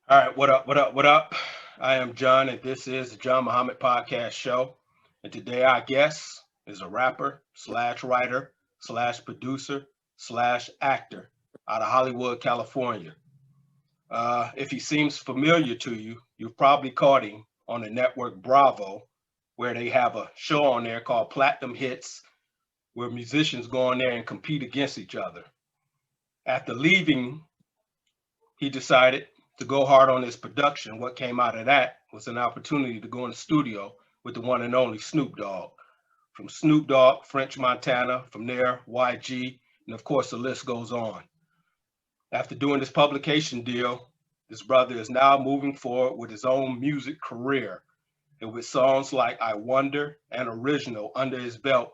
All right, what up, what up, what up? I am John, and this is the John Muhammad Podcast Show. And today our guest is a rapper slash writer slash producer slash actor out of Hollywood, California. If he seems familiar to you, you've probably caught him on the network Bravo, where they have a show on there called Platinum Hits, where musicians go on there and compete against each other. After leaving, he decided to go hard on his production. What came out of that was an opportunity to go in the studio with the one and only Snoop Dogg. From SnoopDog FrenchMontana, from there, YG, and of course the list goes on. After doing this publication deal, this brother is now moving forward with his own music career. And with songs like I Wonder and Original under his belt,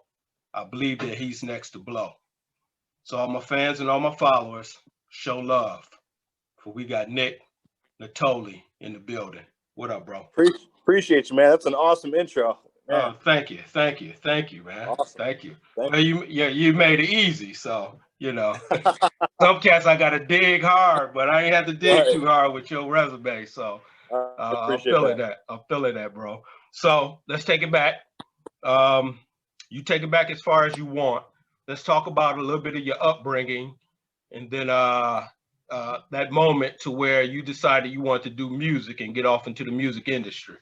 I believe that he's next to blow. So all my fans and all my followers, show love. For we got NickNittoli in the building. What up, bro? Appreciate you, man. That's an awesome intro. Man. Thank you, man. Awesome. Thank you. Thank Well, you made it easy, so some cats I gotta dig hard, but I ain't have to dig too hard with your resume. So I'm feeling that. I'm feeling that, bro. So let's take it back. You take it back as far as you want. Let's talk about a little bit of your upbringing, and then that moment to where you decided you wanted to do music and get off into the music industry.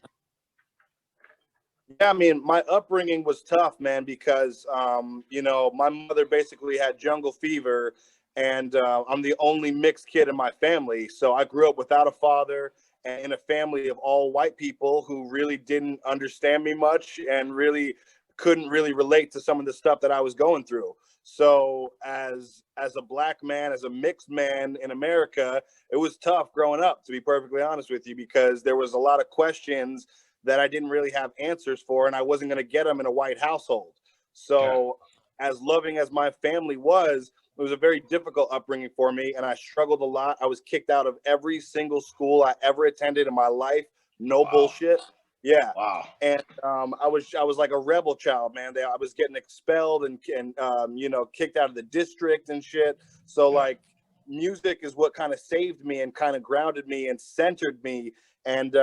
Yeah, I mean, my upbringing was tough, man, because, my mother basically had jungle fever, and I'm the only mixed kid in my family. So I grew up without a father and in a family of all white people who really didn't understand me much and really couldn't really relate to some of the stuff that I was going through. So as a black man, as a mixed man in America, it was tough growing up, to be perfectly honest with you, because there was a lot of questions that I didn't really have answers for, and I wasn't going to get them in a white household. So as loving as my family was, it was a very difficult upbringing for me, and I struggled a lot. I was kicked out of every single school I ever attended in my life. No bullshit. Yeah. Wow. And I was like a rebel child, man. I was getting expelled and kicked out of the district and shit. So like music is what kind of saved me and kind of grounded me and centered me. And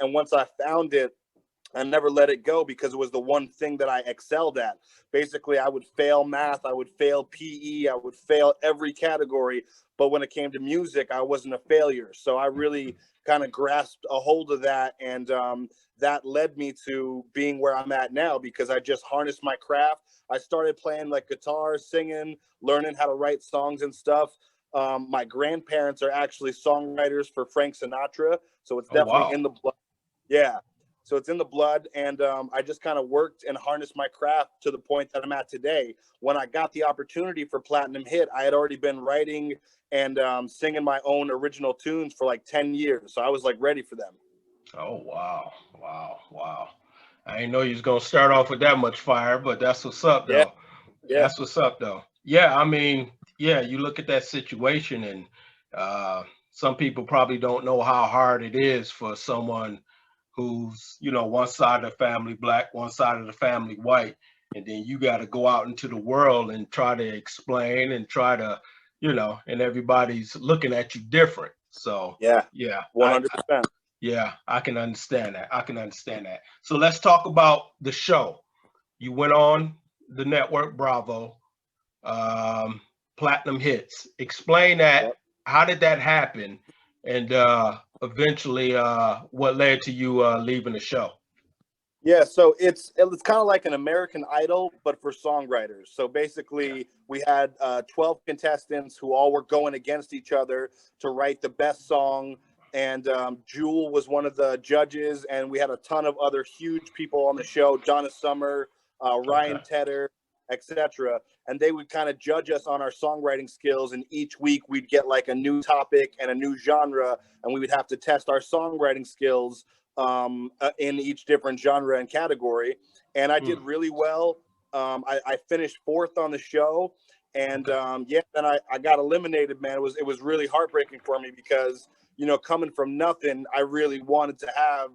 once I found it, I never let it go because it was the one thing that I excelled at. Basically, I would fail math, I would fail PE, I would fail every category. But when it came to music, I wasn't a failure. So I really kind of grasped a hold of that. And that led me to being where I'm at now because I just harnessed my craft. I started playing like guitar, singing, learning how to write songs and stuff. My grandparents are actually songwriters for Frank Sinatra. So it's definitely in the blood. Yeah. So it's in the blood. And I just kind of worked and harnessed my craft to the point that I'm at today. When I got the opportunity for Platinum Hit, I had already been writing and singing my own original tunes for like 10 years. So I was like ready for them. Oh, wow. I didn't know you was going to start off with that much fire, but that's what's up, though. Yeah. That's what's up, though. Yeah, I mean, you look at that situation and some people probably don't know how hard it is for someone who's, one side of the family black, one side of the family white, and then you got to go out into the world and try to explain and try to, and everybody's looking at you different. So yeah, 100%. I can understand that. So let's talk about the show. You went on the network Bravo, Platinum Hits. Explain that. Yep. How did that happen? And eventually, what led to you leaving the show? Yeah, so it's kind of like an American Idol, but for songwriters. So basically, we had 12 contestants who all were going against each other to write the best song. And Jewel was one of the judges, and we had a ton of other huge people on the show: Donna Summer, Ryan Tedder, etc. And they would kind of judge us on our songwriting skills. And each week we'd get like a new topic and a new genre, and we would have to test our songwriting skills in each different genre and category. And I did really well. I finished 4th on the show, and then I got eliminated, man. It was really heartbreaking for me because, coming from nothing, I really wanted to have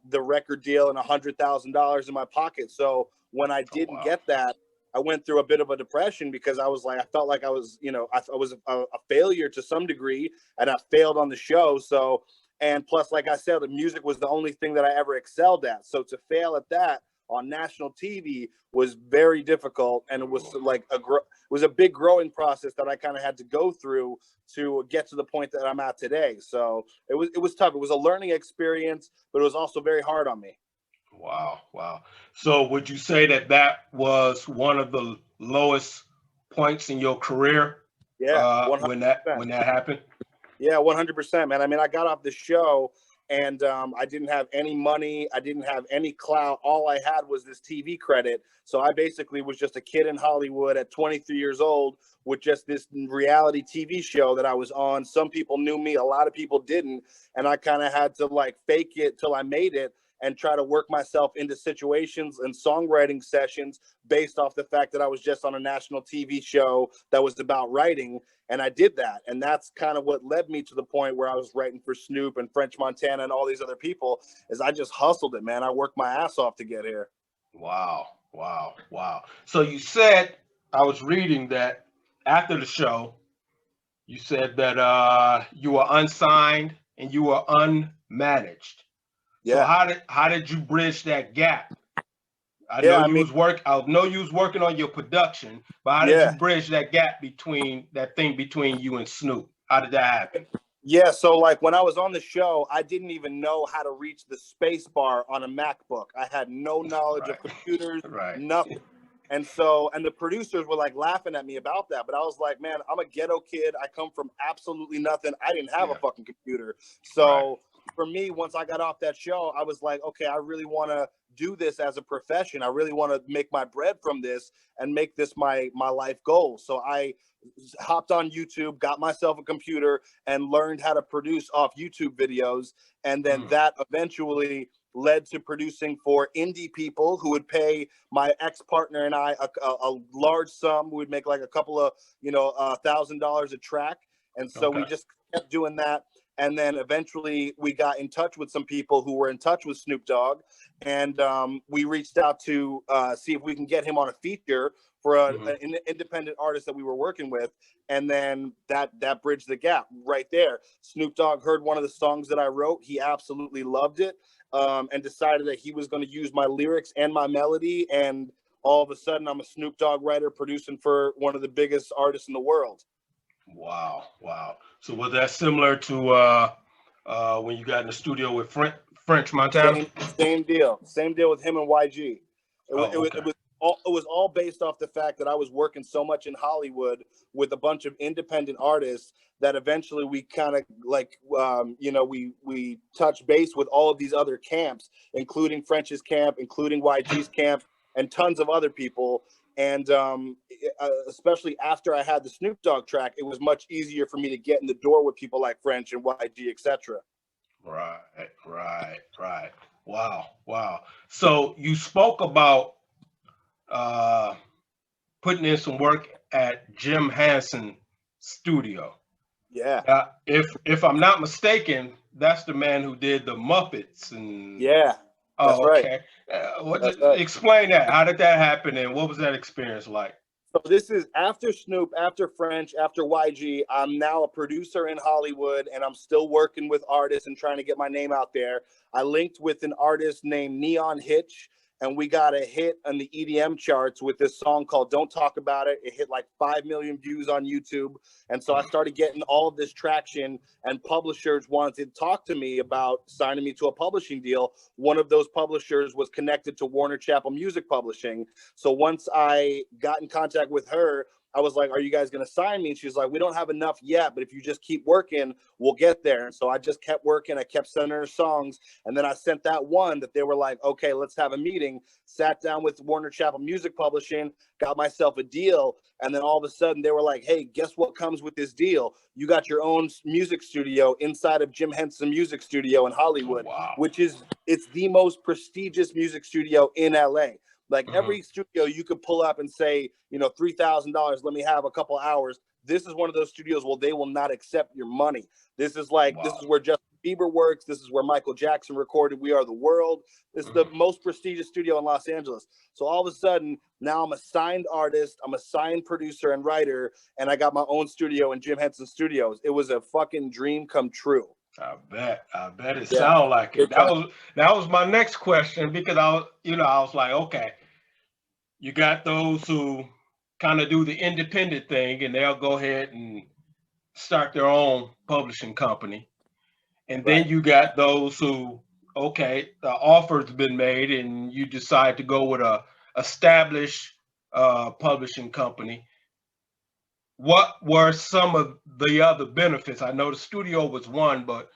the record deal and $100,000 in my pocket. So when I didn't get that, I went through a bit of a depression because I felt like I was, I was a failure to some degree, and I failed on the show. So And plus, like I said, the music was the only thing that I ever excelled at. So to fail at that on national TV was very difficult, and it was like a big growing process that I kind of had to go through to get to the point that I'm at today. So it was tough. It was a learning experience, but it was also very hard on me. Wow, wow. So would you say that was one of the lowest points in your career? Yeah, When that happened? Yeah, 100%, man. I mean, I got off the show and I didn't have any money. I didn't have any clout. All I had was this TV credit. So I basically was just a kid in Hollywood at 23 years old with just this reality TV show that I was on. Some people knew me, a lot of people didn't. And I kind of had to like fake it till I made it and try to work myself into situations and songwriting sessions based off the fact that I was just on a national TV show that was about writing. And I did that. And that's kind of what led me to the point where I was writing for Snoop and French Montana and all these other people, is I just hustled it, man. I worked my ass off to get here. Wow, wow, wow. So you said, I was reading that after the show, you said that you were unsigned and you were unmanaged. Yeah. So how did you bridge that gap? I know you was working on your production, but how did you bridge that gap between you and Snoop? How did that happen? Yeah, so like when I was on the show, I didn't even know how to reach the space bar on a MacBook. I had no knowledge of computers, nothing. And the producers were like laughing at me about that. But I was like, man, I'm a ghetto kid. I come from absolutely nothing. I didn't have a fucking computer. So for me, once I got off that show, I was like, okay, I really want to do this as a profession. I really want to make my bread from this and make this my life goal. So I hopped on YouTube, got myself a computer, and learned how to produce off YouTube videos. And then that eventually led to producing for indie people who would pay my ex-partner and I a large sum. We would make like a couple of, $1,000 a track. And so we just kept doing that. And then eventually we got in touch with some people who were in touch with Snoop Dogg. And we reached out to see if we can get him on a feature for an independent artist that we were working with. And then that bridged the gap right there. Snoop Dogg heard one of the songs that I wrote. He absolutely loved it, and decided that he was going to use my lyrics and my melody. And all of a sudden, I'm a Snoop Dogg writer producing for one of the biggest artists in the world. Wow, wow. So was that similar to when you got in the studio with French Montana? Same deal with him and YG. It was all based off the fact that I was working so much in Hollywood with a bunch of independent artists that eventually we kind of like, we touched base with all of these other camps, including French's camp, including YG's camp, and tons of other people. And especially after I had the Snoop Dogg track, it was much easier for me to get in the door with people like French and YG, etc. Right. Wow. So you spoke about putting in some work at Jim Henson's studio. Yeah. If I'm not mistaken, that's the man who did the Muppets and That's okay. Right. Explain that. How did that happen, and what was that experience like? So this is after Snoop, after French, after YG. I'm now a producer in Hollywood, and I'm still working with artists and trying to get my name out there. I linked with an artist named Neon Hitch, and we got a hit on the EDM charts with this song called Don't Talk About It. It hit like 5 million views on YouTube. And so I started getting all of this traction, and publishers wanted to talk to me about signing me to a publishing deal. One of those publishers was connected to Warner Chappell Music Publishing. So once I got in contact with her, I was like, are you guys going to sign me? And she's like, we don't have enough yet, but if you just keep working, we'll get there. And so I just kept working. I kept sending her songs. And then I sent that one that they were like, okay, let's have a meeting. Sat down with Warner Chappell Music Publishing, got myself a deal. And then all of a sudden they were like, hey, guess what comes with this deal? You got your own music studio inside of Jim Henson Music Studio in Hollywood, it's the most prestigious music studio in LA. Like every studio you could pull up and say, $3,000, let me have a couple hours. This is one of those studios where they will not accept your money. This is like, this is where Justin Bieber works. This is where Michael Jackson recorded We Are the World. This is the most prestigious studio in Los Angeles. So all of a sudden, now I'm a signed artist. I'm a signed producer and writer, and I got my own studio in Jim Henson Studios. It was a fucking dream come true. I bet it Yeah. sound like it. That was my next question because I was like, okay, you got those who kind of do the independent thing and they'll go ahead and start their own publishing company. And then Right. you got those who, okay, the offer's been made and you decide to go with a established publishing company. What were some of the other benefits? I know the studio was one, but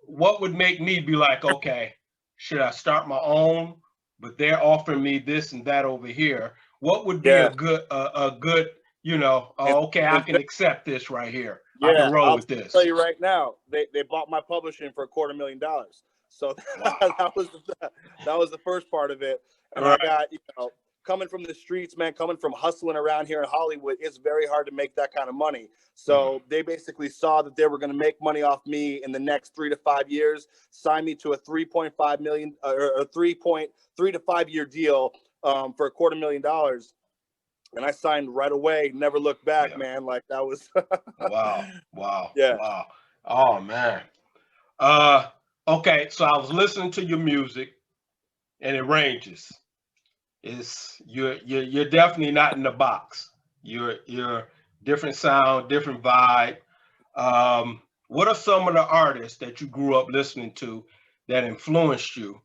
what would make me be like, okay, should I start my own? But they're offering me this and that over here. What would be Yeah. a good, And, okay, I and can accept this right here. I can yeah, roll I'll with this. tell you right now, they bought my publishing for $250,000. So Wow. that was the first part of it. And All I right. got, coming from the streets, man, coming from hustling around here in Hollywood, it's very hard to make that kind of money. So they basically saw that they were going to make money off me in the next 3 to 5 years, signed me to a 3.5 million or a 3 to 5 year deal for $250,000. And I signed right away, never looked back, Yeah. man. Like that was Wow. Wow. yeah. Wow. Oh man. Okay, so I was listening to your music and it ranges. You're definitely not in the box. You're different sound, different vibe. What are some of the artists that you grew up listening to that influenced you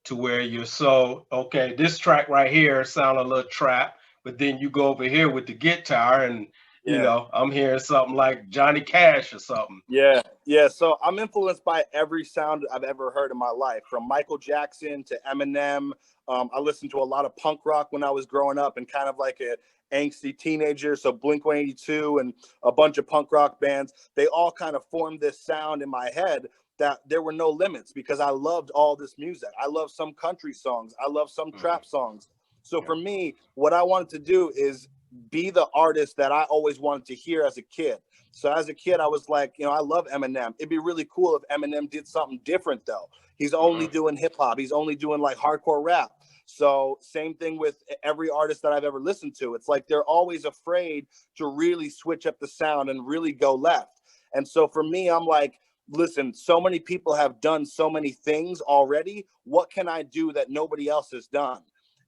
to where you're so, okay, this track right here sound a little trap, but then you go over here with the guitar and Yeah. I'm hearing something like Johnny Cash or something. Yeah. Yeah. So I'm influenced by every sound I've ever heard in my life, from Michael Jackson to Eminem. I listened to a lot of punk rock when I was growing up and kind of like a angsty teenager. So Blink-182 and a bunch of punk rock bands, they all kind of formed this sound in my head that there were no limits because I loved all this music. I love some country songs. I love some trap songs. So for me, what I wanted to do is be the artist that I always wanted to hear as a kid. So as a kid, I was like, I love Eminem. It'd be really cool if Eminem did something different, though. He's only doing hip hop. He's only doing like hardcore rap. So same thing with every artist that I've ever listened to. It's like they're always afraid to really switch up the sound and really go left. And so for me, I'm like, listen, so many people have done so many things already. What can I do that nobody else has done?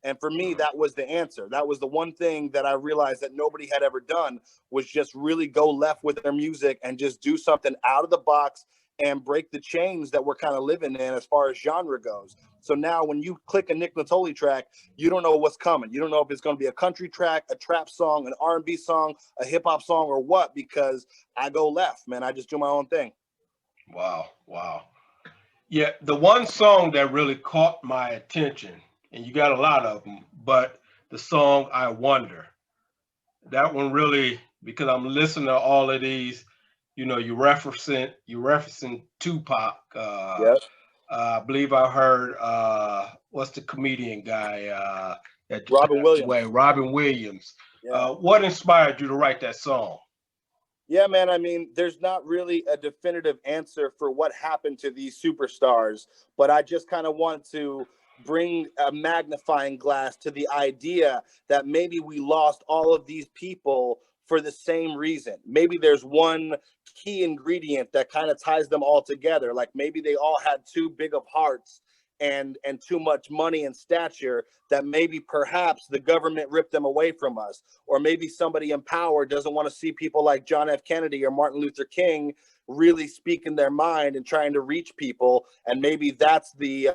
And for me, that was the answer. That was the one thing that I realized that nobody had ever done, was just really go left with their music and just do something out of the box and break the chains that we're kind of living in as far as genre goes. So now when you click a NickNittoli track, you don't know what's coming. You don't know if it's going to be a country track, a trap song, an R&B song, a hip hop song, or what, because I go left, man. I just do my own thing. Wow. Wow. Yeah, the one song that really caught my attention, and you got a lot of them, but the song "I Wonder," that one really, because I'm listening to all of these, you referencing Tupac. Yep. I believe I heard what's the comedian guy that just Robin passed Williams. away, Robin Williams. Yeah. What inspired you to write that song? Yeah, man. I mean, there's not really a definitive answer for what happened to these superstars, but I just kind of want to bring a magnifying glass to the idea that maybe we lost all of these people for the same reason. Maybe there's one key ingredient that kind of ties them all together. Like maybe they all had too big of hearts and too much money and stature, that maybe perhaps the government ripped them away from us, or maybe somebody in power doesn't want to see people like John F. Kennedy or Martin Luther King really speaking their mind and trying to reach people, and maybe that's the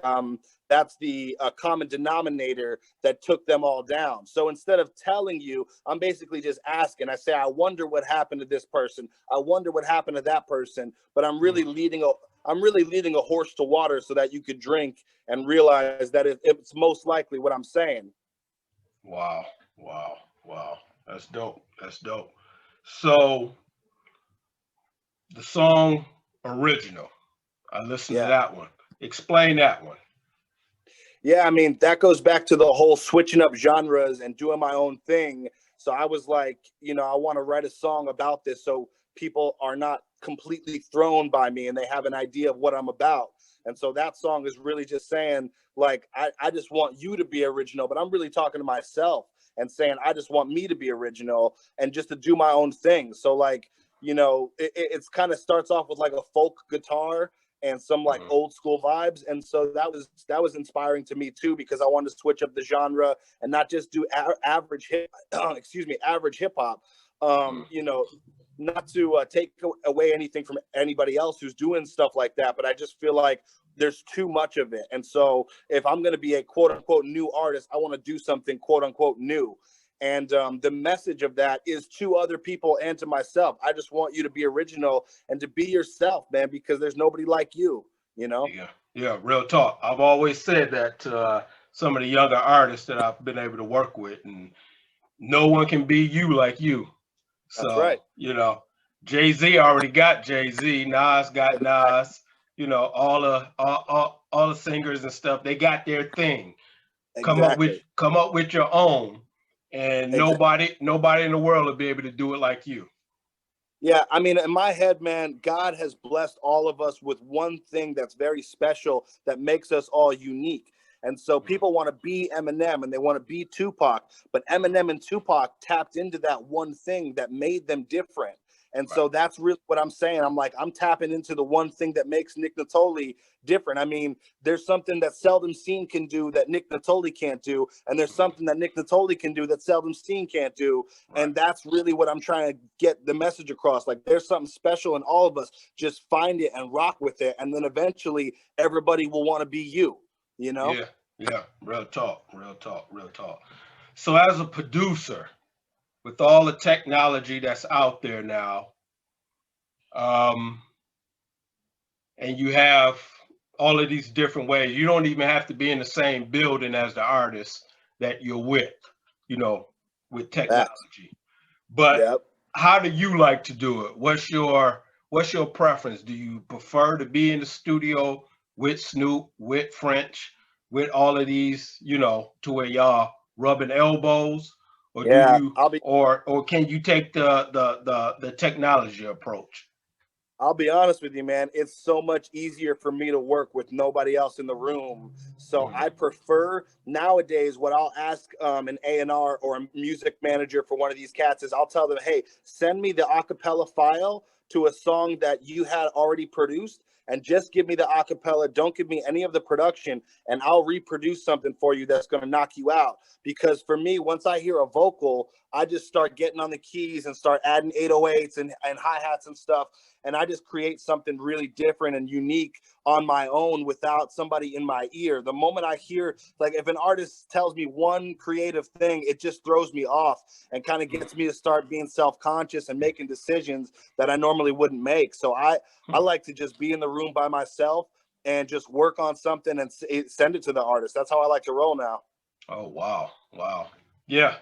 common denominator that took them all down. So instead of telling you, I'm basically just asking. I say, I wonder what happened to this person. I wonder what happened to that person. But I'm really leading a horse to water so that you could drink and realize that it's most likely what I'm saying. Wow. Wow. Wow. That's dope. That's dope. So the song Original, I listened to that one. Explain that one. Yeah, I mean, that goes back to the whole switching up genres and doing my own thing. So I was like, I want to write a song about this so people are not completely thrown by me and they have an idea of what I'm about. And so that song is really just saying, like, I just want you to be original, but I'm really talking to myself and saying, I just want me to be original and just to do my own thing. So like, you know, it's kind of starts off with like a folk guitar and some like old school vibes. And so that was inspiring to me too, because I wanted to switch up the genre and not just do average average hip hop. You know, not to take away anything from anybody else who's doing stuff like that, but I just feel like there's too much of it. And so if I'm going to be a quote unquote new artist, I want to do something quote unquote new. And the message of that is to other people and to myself. I just want you to be original and to be yourself, man, because there's nobody like you, you know? Yeah, real talk. I've always said that to some of the younger artists that I've been able to work with, and no one can be you like you. So, that's right. You know, Jay-Z already got Jay-Z, Nas got Nas, you know, all the singers and stuff, they got their thing. Exactly. Come up with your own. And Exactly. nobody in the world will be able to do it like you. Yeah, I mean, in my head, man, God has blessed all of us with one thing that's very special that makes us all unique. And so people want to be Eminem and they want to be Tupac, but Eminem and Tupac tapped into that one thing that made them different. And so that's really what I'm saying. I'm like, I'm tapping into the one thing that makes NickNittoli different. I mean, there's something that Seldom Seen can do that NickNittoli can't do. And there's something that NickNittoli can do that Seldom Seen can't do. And that's really what I'm trying to get the message across. Like, there's something special in all of us. Just find it and rock with it. And then eventually everybody will want to be you, you know? Yeah. Real talk. So as a producer, with all the technology that's out there now, and you have all of these different ways, you don't even have to be in the same building as the artist that you're with, you know, with technology. But how do you like to do it? What's your preference? Do you prefer to be in the studio with Snoop, with French, with all of these, you know, to where y'all rubbing elbows? Or do you or can you take the technology approach? I'll be honest with you, man. It's so much easier for me to work with nobody else in the room. So I prefer nowadays what I'll ask an A&R or a music manager for one of these cats is I'll tell them, hey, send me the acapella file to a song that you had already produced and just give me the acapella. Don't give me any of the production and I'll reproduce something for you that's going to knock you out. Because for me, once I hear a vocal, I just start getting on the keys and start adding 808s and hi-hats and stuff. And I just create something really different and unique on my own without somebody in my ear. The moment I hear, like if an artist tells me one creative thing, it just throws me off and kind of gets me to start being self-conscious and making decisions that I normally wouldn't make. So I like to just be in the room by myself and just work on something and send it to the artist. That's how I like to roll now. Oh, wow. Yeah.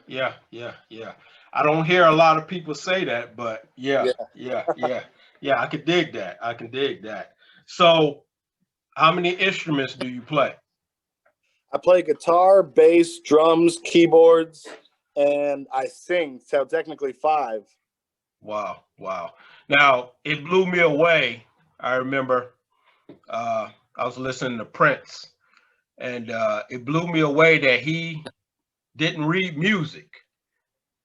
I don't hear a lot of people say that, but yeah. I could dig that. So how many instruments do you play? I play guitar, bass, drums, keyboards, and I sing. So technically 5. Wow. Now, it blew me away. I remember I was listening to Prince, and it blew me away that he didn't read music.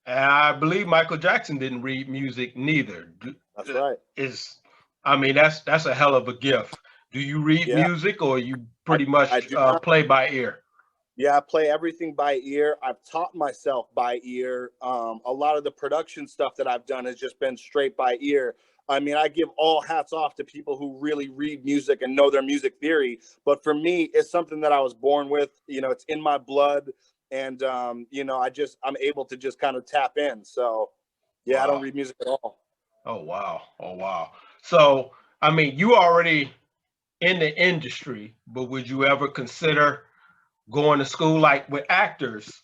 And I believe Michael Jackson didn't read music neither. That's right. That's a hell of a gift. Do you read music, or you pretty much play by ear? Yeah, I play everything by ear. I've taught myself by ear. A lot of the production stuff that I've done has just been straight by ear. I mean, I give all hats off to people who really read music and know their music theory. But for me, it's something that I was born with. You know, it's in my blood. And, you know, I'm able to just kind of tap in. So, yeah, I don't read music at all. Oh, wow. So, I mean, you already in the industry, but would you ever consider going to school like with actors?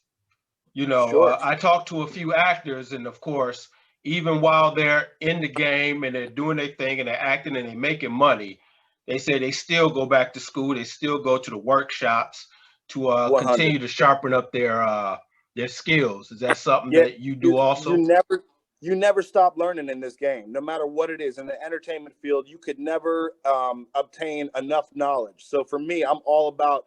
You know, sure. I talked to a few actors, and of course, even while they're in the game and they're doing their thing and they're acting and they're making money, they say they still go back to school. They still go to the workshops to continue to sharpen up their skills. Is that something that you do also? You never stop learning in this game, no matter what it is. In the entertainment field, you could never obtain enough knowledge. So for me, I'm all about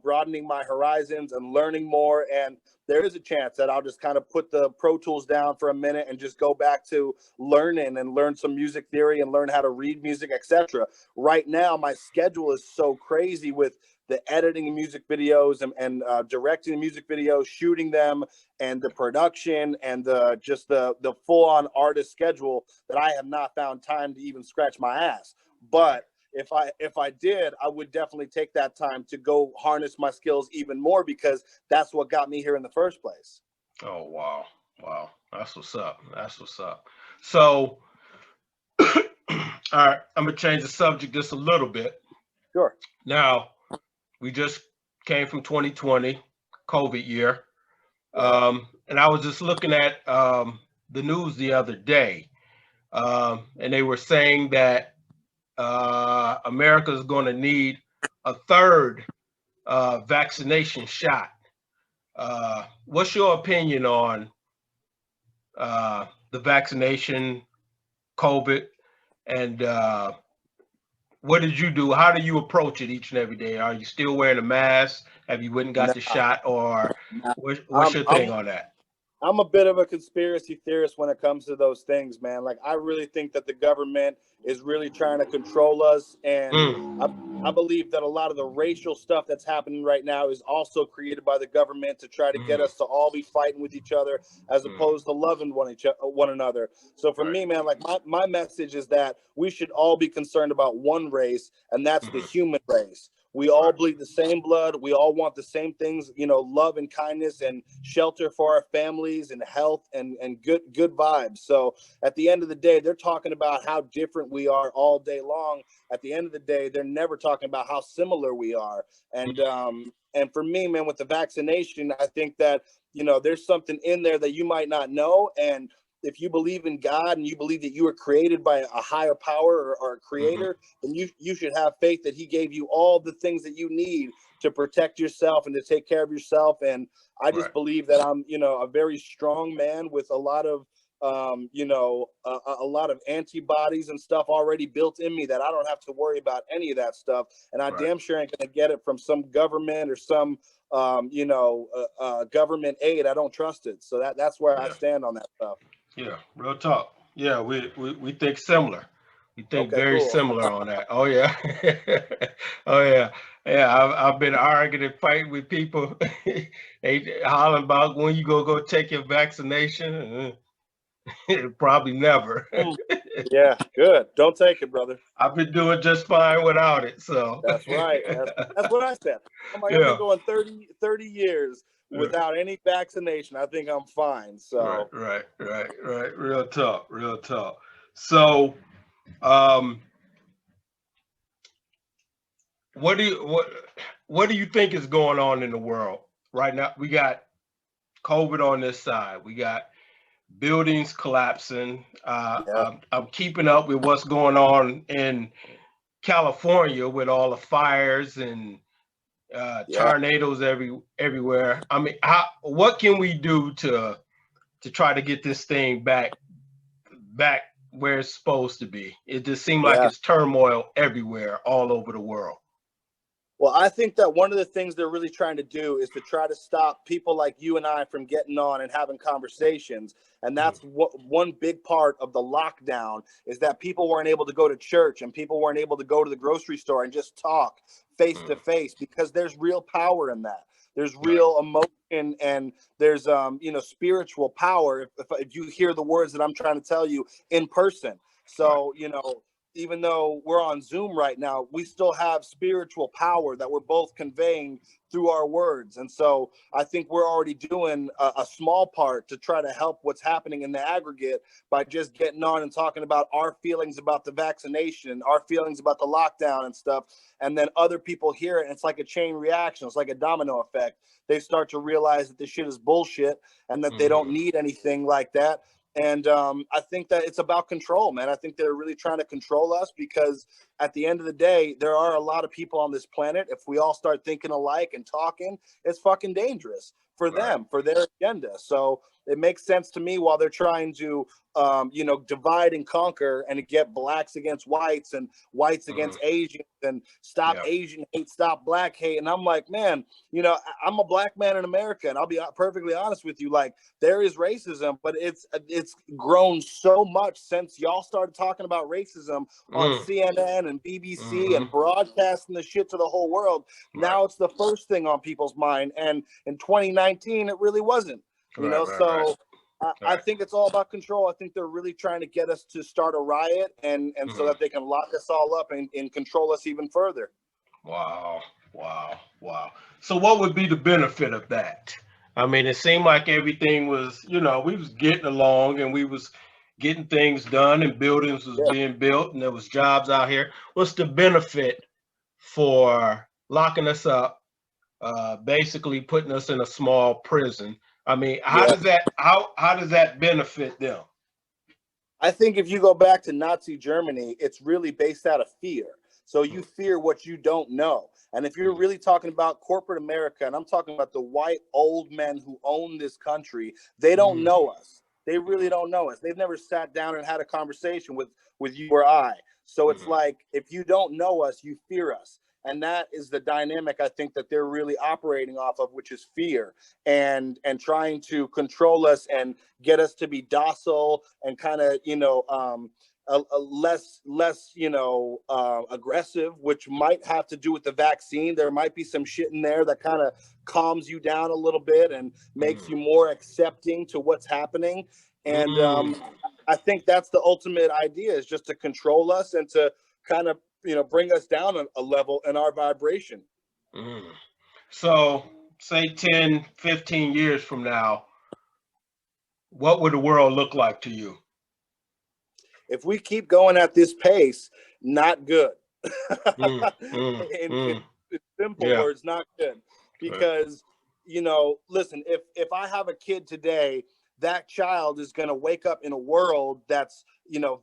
broadening my horizons and learning more. And there is a chance that I'll just kind of put the Pro Tools down for a minute and just go back to learning and learn some music theory and learn how to read music, etc. Right now, my schedule is so crazy with the editing of music videos and directing the music videos, shooting them, and the production and the full-on artist schedule that I have not found time to even scratch my ass. But if I did, I would definitely take that time to go harness my skills even more, because that's what got me here in the first place. Oh, wow. Wow. That's what's up. That's what's up. So, all right, I'm going to change the subject just a little bit. Sure. Now, we just came from 2020, COVID year. And I was just looking at the news the other day, and they were saying that America is going to need a third vaccination shot. What's your opinion on the vaccination, COVID, and what did you do? How do you approach it each and every day? Are you still wearing a mask? Have you went and got the shot, or what's your thing on that? I'm a bit of a conspiracy theorist when it comes to those things, man. Like, I really think that the government is really trying to control us. And I believe that a lot of the racial stuff that's happening right now is also created by the government to try to get us to all be fighting with each other as opposed to loving one another. So for me, man, like my message is that we should all be concerned about one race, and that's the human race. We all bleed the same blood. We all want the same things, you know, love and kindness and shelter for our families and health and good vibes. So at the end of the day, they're talking about how different we are all day long. At the end of the day, they're never talking about how similar we are. And for me, man, with the vaccination, I think that, you know, there's something in there that you might not know. And if you believe in God and you believe that you were created by a higher power or a creator, then you should have faith that he gave you all the things that you need to protect yourself and to take care of yourself. And I just believe that I'm, you know, a very strong man with a lot of, you know, a lot of antibodies and stuff already built in me that I don't have to worry about any of that stuff. And I damn sure ain't gonna get it from some government or some, you know, government aid. I don't trust it. So that's where I stand on that stuff. Yeah, real talk. Yeah, we think similar. We think very similar on that. Oh yeah, oh yeah, yeah. I've been arguing and fighting with people. They hollering about when you go take your vaccination. Probably never. Yeah, good. Don't take it, brother. I've been doing just fine without it. So that's right. That's what I said. I'm like, I've been going 30 years without any vaccination. I think I'm fine. So right. Real talk. So what do you think is going on in the world right now? We got COVID on this side. We got buildings collapsing. I'm keeping up with what's going on in California with all the fires and tornadoes everywhere. I mean, what can we do to try to get this thing back where it's supposed to be? It just seems like it's turmoil everywhere, all over the world. Well, I think that one of the things they're really trying to do is to try to stop people like you and I from getting on and having conversations. And that's what one big part of the lockdown is, that people weren't able to go to church and people weren't able to go to the grocery store and just talk face to face, because there's real power in that. There's real emotion and there's, you know, spiritual power if you hear the words that I'm trying to tell you in person. So, you know, even though we're on Zoom right now, we still have spiritual power that we're both conveying through our words. And so I think we're already doing a small part to try to help what's happening in the aggregate by just getting on and talking about our feelings about the vaccination, our feelings about the lockdown and stuff. And then other people hear it, and it's like a chain reaction. It's like a domino effect. They start to realize that this shit is bullshit and that they don't need anything like that. And I think that it's about control, man. I think they're really trying to control us, because at the end of the day, there are a lot of people on this planet. If we all start thinking alike and talking, it's fucking dangerous for them, for their agenda. So it makes sense to me while they're trying to, divide and conquer and get blacks against whites and whites against Asians and stop Asian hate, stop black hate. And I'm like, man, I'm a black man in America, and I'll be perfectly honest with you. Like, there is racism, but it's grown so much since y'all started talking about racism on CNN and BBC and broadcasting the shit to the whole world. Now it's the first thing on people's mind, and in 2019 it really wasn't. I think it's all about control. I think they're really trying to get us to start a riot and so that they can lock us all up and control us even further. Wow. So what would be the benefit of that? I mean, it seemed like everything was, we was getting along and we was getting things done and buildings was being built and there was jobs out here. What's the benefit for locking us up, basically putting us in a small prison? I mean, how does that benefit them? I think if you go back to Nazi Germany, it's really based out of fear. So you fear what you don't know. And if you're really talking about corporate America, and I'm talking about the white old men who own this country, they don't know us. They really don't know us. They've never sat down and had a conversation with you or I. So it's like, if you don't know us, you fear us. And that is the dynamic I think that they're really operating off of, which is fear and trying to control us and get us to be docile and kind of, less aggressive, which might have to do with the vaccine. There might be some shit in there that kind of calms you down a little bit and makes you more accepting to what's happening. And I think that's the ultimate idea, is just to control us and to kind of, bring us down a level in our vibration. So say 10, 15 years from now, what would the world look like to you? If we keep going at this pace, not good. In simple words, not good. Because, listen, if I have a kid today, that child is going to wake up in a world that's,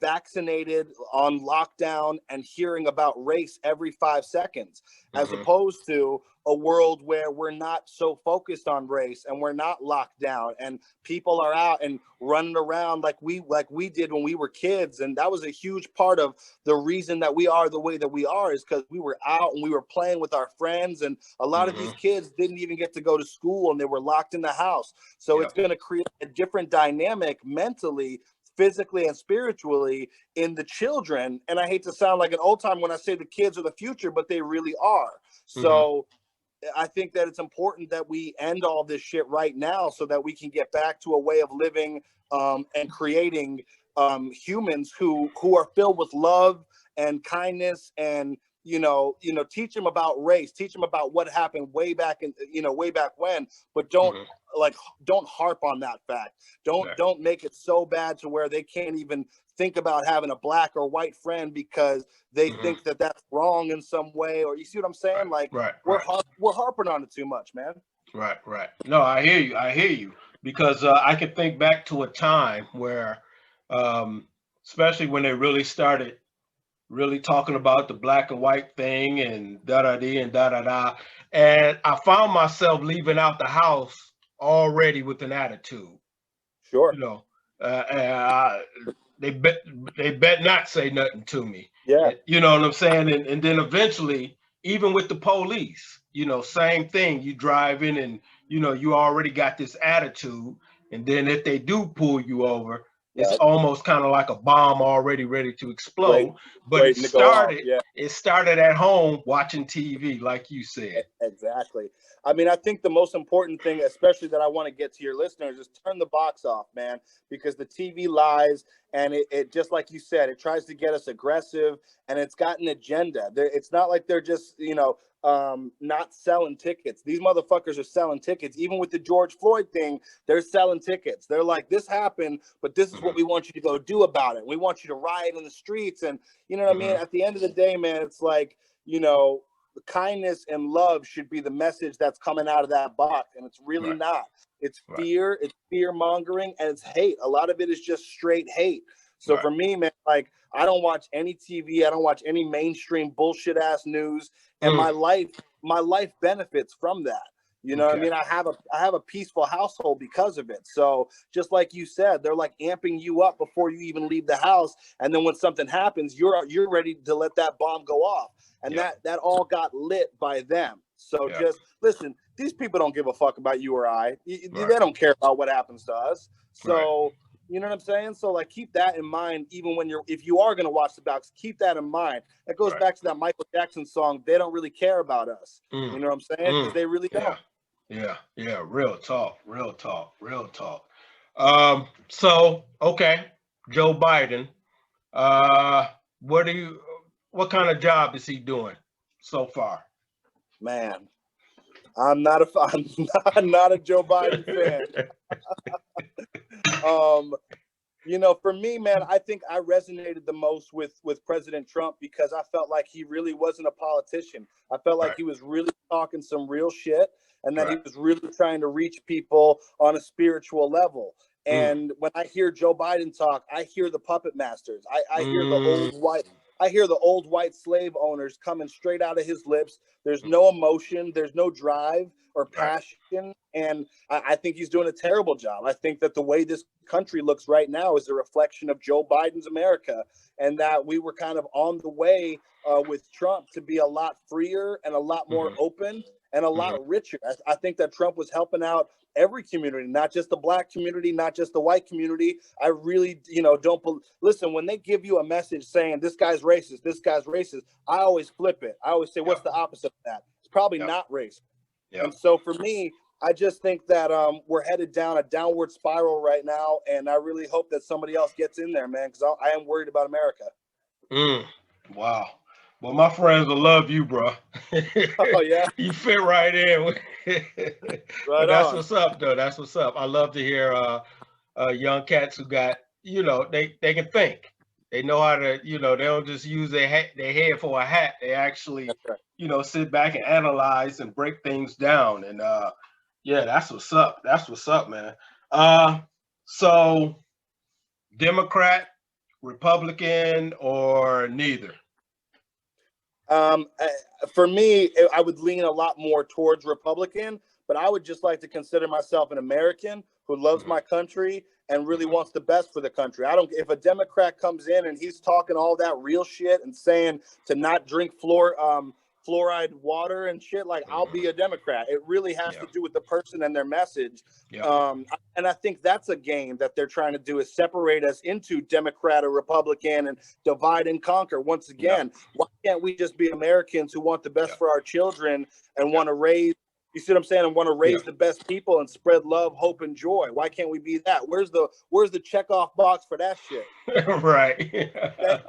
vaccinated, on lockdown, and hearing about race every 5 seconds, as opposed to a world where we're not so focused on race and we're not locked down and people are out and running around like we did when we were kids. And that was a huge part of the reason that we are the way that we are, is because we were out and we were playing with our friends. And a lot of these kids didn't even get to go to school and they were locked in the house. So it's going to create a different dynamic mentally, physically, and spiritually in the children. And I hate to sound like an old time when I say the kids are the future, but they really are. So I think that it's important that we end all this shit right now so that we can get back to a way of living and creating humans who are filled with love and kindness, and teach them about race, teach them about what happened way back when, but don't harp on that fact. Don't make it so bad to where they can't even think about having a black or white friend because they think that that's wrong in some way. Or you see what I'm saying? We're harping on it too much, man. Right. No, I hear you. Because I can think back to a time where, especially when they really started talking about the black and white thing and da-da-dee and da-da-da. And I found myself leaving out the house already with an attitude. Sure. They bet not say nothing to me. Yeah. You know what I'm saying? And then eventually, even with the police, same thing. You drive in and, you already got this attitude. And then if they do pull you over, it's almost kind of like a bomb already ready to explode. It started at home watching TV, like you said. Exactly. I mean, I think the most important thing, especially that I want to get to your listeners, is turn the box off, man, because the TV lies, and it just like you said, it tries to get us aggressive, and it's got an agenda. It's not like they're just, not selling tickets. These motherfuckers are selling tickets. Even with the George Floyd thing, they're selling tickets. They're like, this happened, but this is what we want you to go do about it. We want you to riot in the streets. And you know what I mean? At the end of the day, man, it's like, kindness and love should be the message that's coming out of that box. And it's really not. It's fear, it's fear mongering, and it's hate. A lot of it is just straight hate. So for me, man, like, I don't watch any TV. I don't watch any mainstream bullshit ass news. And my life benefits from that. You know what I mean? I have a peaceful household because of it. So just like you said, they're like amping you up before you even leave the house. And then when something happens, you're ready to let that bomb go off. And that all got lit by them. So just listen, these people don't give a fuck about you or I. They don't care about what happens to us. So you know what I'm saying? So like keep that in mind, even when if you are going to watch the bouts, keep that in mind. That goes back to that Michael Jackson song, They Don't Really Care About Us. You know what I'm saying? Because they really don't. Yeah. Real talk. So, okay, Joe Biden, what kind of job is he doing so far? Man, I'm not a Joe Biden fan. You know, for me, man, I think I resonated the most with President Trump because I felt like he really wasn't a politician. I felt like he was really talking some real shit and that he was really trying to reach people on a spiritual level. And when I hear Joe Biden talk, I hear the puppet masters. I hear the old white slave owners coming straight out of his lips. There's no emotion. There's no drive or passion. And I think he's doing a terrible job. I think that the way this country looks right now is a reflection of Joe Biden's America, and that we were kind of on the way with Trump to be a lot freer and a lot more open and a lot richer. I think that Trump was helping out every community, not just the black community, not just the white community. I really, listen, when they give you a message saying this guy's racist, I always flip it. I always say, what's the opposite of that? It's probably not racist. And so for me, I just think that we're headed down a downward spiral right now. And I really hope that somebody else gets in there, man, because I am worried about America. Wow. Well, my friends will love you, bro. Oh, yeah. You fit right in. But that's what's up, though. That's what's up. I love to hear young cats who got, they can think. They know how to, they don't just use their head for a hat. They actually, sit back and analyze and break things down. And that's what's up. That's what's up, man. So Democrat, Republican, or neither? For me, I would lean a lot more towards Republican, but I would just like to consider myself an American who loves my country and really wants the best for the country. If a Democrat comes in and he's talking all that real shit and saying to not drink fluoride water and shit, like I'll be a Democrat. It really has to do with the person and their message. And I think that's a game that they're trying to do, is separate us into Democrat or Republican and divide and conquer. Once again, why can't we just be Americans who want the best for our children and want to raise, you see what I'm saying, and want to raise the best people and spread love, hope, and joy? Why can't we be that? Where's the checkoff box for that shit? Right.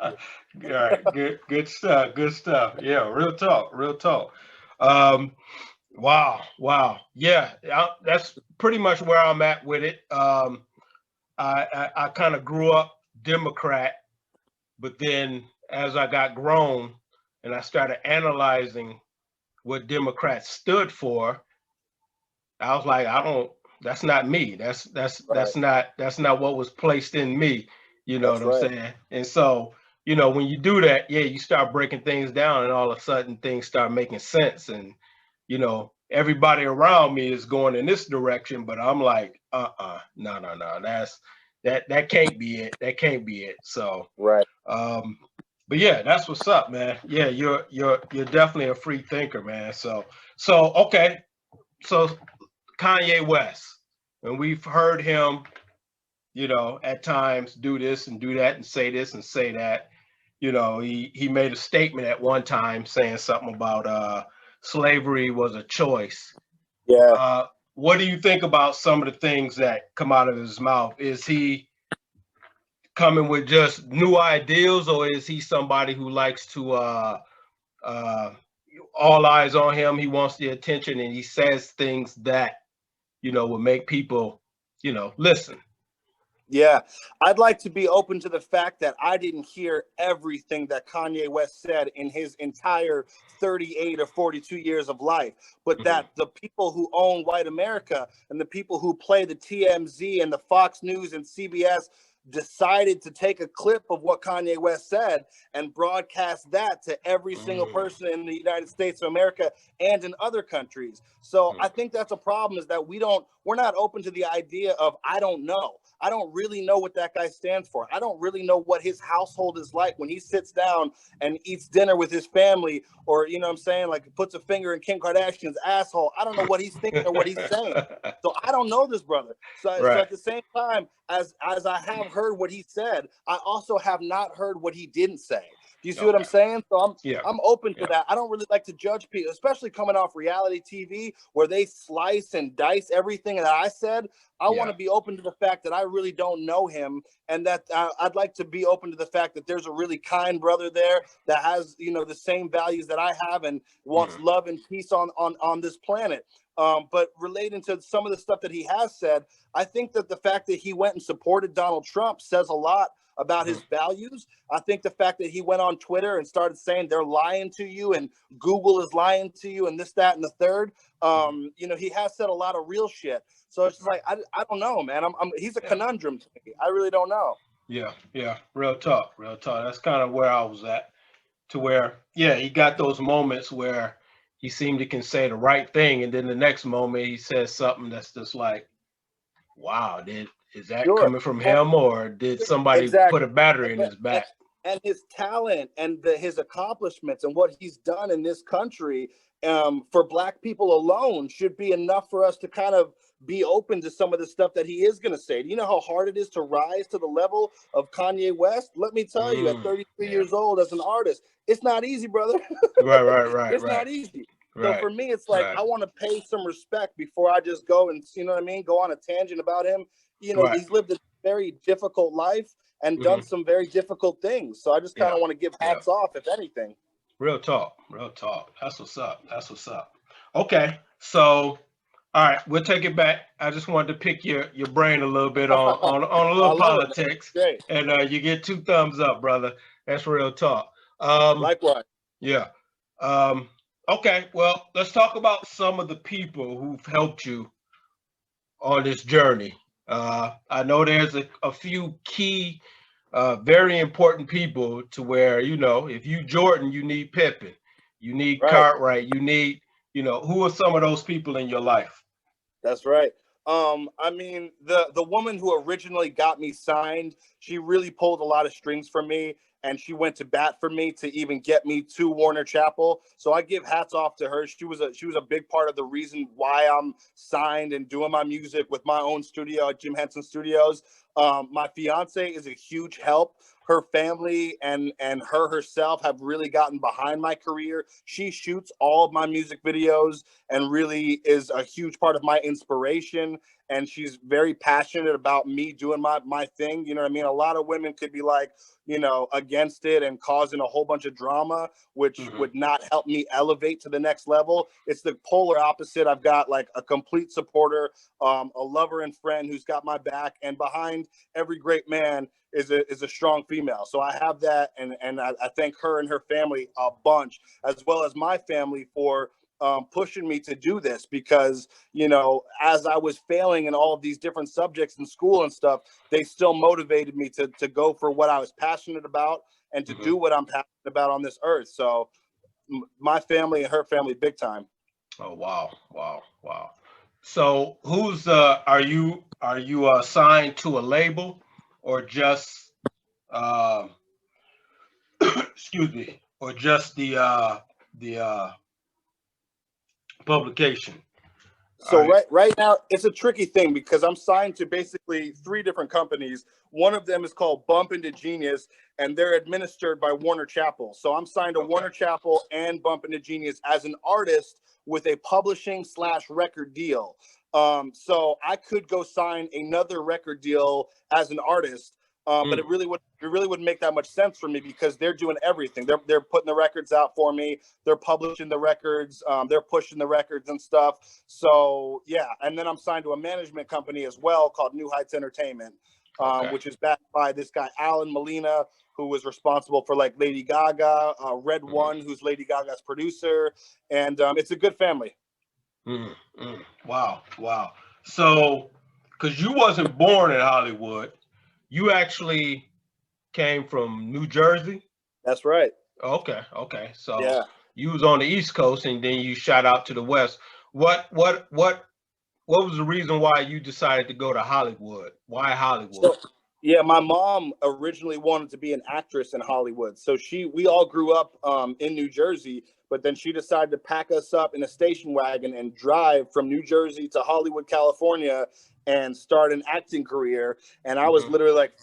All right. Good stuff. Yeah, real talk. Wow. Yeah, that's pretty much where I'm at with it. I kind of grew up Democrat, but then as I got grown and I started analyzing what Democrats stood for, I was like, that's not me. That's not what was placed in me. You know what I'm saying? And so, when you do that, you start breaking things down, and all of a sudden things start making sense. And, everybody around me is going in this direction, but I'm like, no. That can't be it. That can't be it. So, but yeah, that's what's up, man. Yeah, you're definitely a free thinker, man. So okay. So Kanye West, and we've heard him, at times do this and do that and say this and say that. He made a statement at one time saying something about slavery was a choice. What do you think about some of the things that come out of his mouth? Is he coming with just new ideals, or is he somebody who likes to all eyes on him? He wants the attention, and he says things that will make people listen. Yeah, I'd like to be open to the fact that I didn't hear everything that Kanye West said in his entire 38 or 42 years of life, but that the people who own white America and the people who play the TMZ and the Fox News and CBS, decided to take a clip of what Kanye West said and broadcast that to every single person in the United States of America and in other countries. So I think that's a problem, is that we're not open to the idea of, I don't know. I don't really know what that guy stands for. I don't really know what his household is like when he sits down and eats dinner with his family, or, you know what I'm saying, like puts a finger in Kim Kardashian's asshole. I don't know what he's thinking or what he's saying. So I don't know this brother. So at the same time, as I have heard what he said, I also have not heard what he didn't say. Do you see what I'm saying? So I'm open to that. I don't really like to judge people, especially coming off reality TV where they slice and dice everything that I said. I want to be open to the fact that I really don't know him, and that I'd like to be open to the fact that there's a really kind brother there that has, you know, the same values that I have and wants love and peace on this planet. But relating to some of the stuff that he has said, I think that the fact that he went and supported Donald Trump says a lot about his values. I think the fact that he went on Twitter and started saying they're lying to you and Google is lying to you and this, that, and the third, you know, he has said a lot of real shit. So it's just like, I don't know, man. He's a conundrum to me. I really don't know. Yeah. Real talk. That's kind of where I was at, to where, he got those moments where he seemed to can say the right thing, and then the next moment he says something that's just like, wow, is that coming from him, or did somebody put a battery in his back? And his talent and his accomplishments and what he's done in this country for Black people alone should be enough for us to kind of be open to some of the stuff that he is going to say. Do you know how hard it is to rise to the level of Kanye West? Let me tell you, at 33 years old as an artist, it's not easy, brother. Right. It's not easy. So for me, it's like, I want to pay some respect before I just go and, you know what I mean, go on a tangent about him. You know, he's lived a very difficult life and done some very difficult things. So I just kind of want to give hats off, if anything. Real talk. That's what's up. Okay, so all right, we'll take it back. I just wanted to pick your brain a little bit on a little politics, and you get 2 thumbs up, brother. That's real talk. Likewise. Yeah. Okay, well, let's talk about some of the people who've helped you on this journey. I know there's a few key, very important people to where, you know, if you Jordan, you need Pippen, you need Cartwright, you need, you know, who are some of those people in your life? That's right. I mean, the woman who originally got me signed, she really pulled a lot of strings for me, and she went to bat for me to even get me to Warner Chappell. So I give hats off to her. She was a big part of the reason why I'm signed and doing my music with my own studio at Jim Henson Studios. My fiance is a huge help. Her family and her herself have really gotten behind my career. She shoots all of my music videos and really is a huge part of my inspiration. And she's very passionate about me doing my thing. You know what I mean? A lot of women could be like, you know, against it and causing a whole bunch of drama, which would not help me elevate to the next level. It's the polar opposite. I've got like a complete supporter, a lover and friend who's got my back, and behind every great man is a strong female. So I have that, and I thank her and her family a bunch, as well as my family for pushing me to do this, because, you know, as I was failing in all of these different subjects in school and stuff, they still motivated me to go for what I was passionate about and to do what I'm passionate about on this earth. So my family and her family, big time. Oh, wow. So who's are you assigned to a label, or just excuse me, or just the publication? So right now, it's a tricky thing because I'm signed to basically 3 different companies. One of them is called Bump Into Genius, and they're administered by Warner Chappell. So I'm signed to Warner Chappell and Bump Into Genius as an artist with a publishing/record deal. So I could go sign another record deal as an artist, but it really wouldn't make that much sense for me, because they're doing everything. They're putting the records out for me. They're publishing the records. They're pushing the records and stuff. So yeah, and then I'm signed to a management company as well called New Heights Entertainment, which is backed by this guy Alan Molina, who was responsible for like Lady Gaga, Red One, who's Lady Gaga's producer, and it's a good family. Wow. So, because you wasn't born in Hollywood, you actually came from New Jersey? That's right. Okay, okay. So Yeah. you was on the East Coast, and then you shot out to the West. What was the reason why you decided to go to Hollywood? Why Hollywood? So, yeah, my mom originally wanted to be an actress in Hollywood. So we all grew up in New Jersey, but then she decided to pack us up in a station wagon and drive from New Jersey to Hollywood, California, and start an acting career. And I was literally like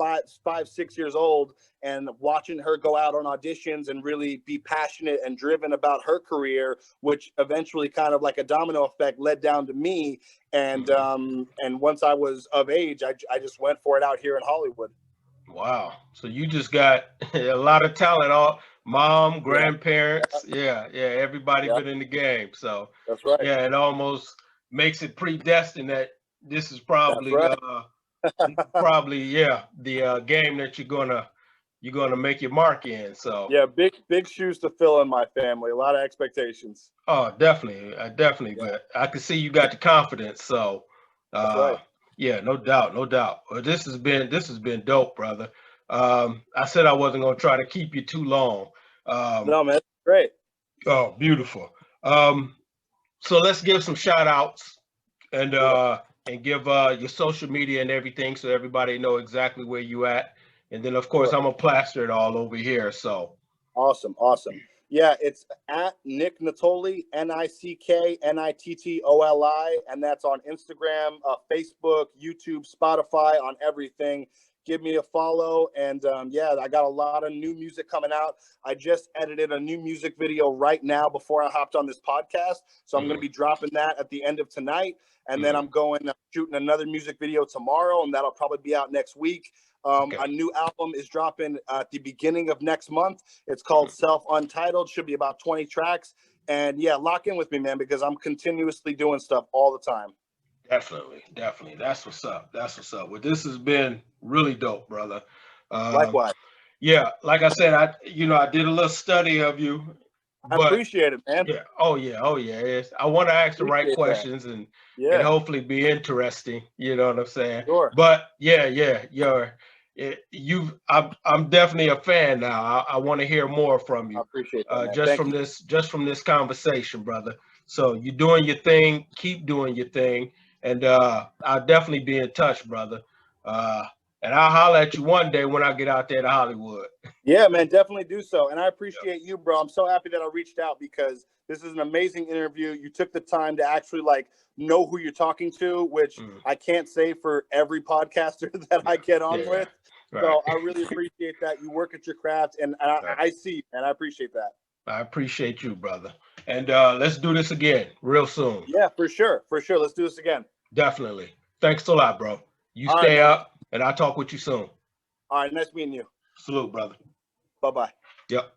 6 years old, and watching her go out on auditions and really be passionate and driven about her career, which eventually kind of like a domino effect led down to me. And once I was of age, I just went for it out here in Hollywood. Wow. So you just got a lot of talent, all mom, grandparents. Yeah, everybody been in the game. So that's right. Yeah, it almost makes it predestined that this is probably the game that you're gonna make your mark in. So yeah, big shoes to fill in my family. A lot of expectations. Oh, definitely, but I can see you got the confidence. So that's right. Yeah, no doubt. Well, this has been dope, brother. I said I wasn't gonna try to keep you too long. No, man, great. Oh, beautiful. So let's give some shout outs and give your social media and everything so everybody know exactly where you at. And then of course I'm gonna plaster it all over here. So awesome. Yeah, it's at NickNittoli, NickNittoli, and that's on Instagram, Facebook, YouTube, Spotify, on everything. Give me a follow, and I got a lot of new music coming out. I just edited a new music video right now before I hopped on this podcast, so I'm going to be dropping that at the end of tonight, and then I'm shooting another music video tomorrow, and that'll probably be out next week. A new album is dropping at the beginning of next month. It's called Self Untitled. Should be about 20 tracks, and lock in with me, man, because I'm continuously doing stuff all the time. Definitely. That's what's up. Well, this has been really dope, brother. Likewise. Yeah, like I said, I did a little study of you. I appreciate it, man. Yeah. Oh yeah. I want to ask the right questions and hopefully be interesting. You know what I'm saying? Sure. But I'm definitely a fan now. I want to hear more from you. I appreciate that, just from this conversation, brother. So you're doing your thing. Keep doing your thing. And I'll definitely be in touch, brother. And I'll holler at you one day when I get out there to Hollywood. Yeah, man, definitely do so. And I appreciate you, bro. I'm so happy that I reached out because this is an amazing interview. You took the time to actually know who you're talking to, which I can't say for every podcaster that I get on with. Right. So I really appreciate that. You work at your craft, and I see, and I appreciate that. I appreciate you, brother. And let's do this again real soon. Yeah, for sure. Let's do this again. Definitely. Thanks a lot, bro. You stay up, and I'll talk with you soon. All right. Nice meeting you. Salute, brother. Bye-bye. Yep.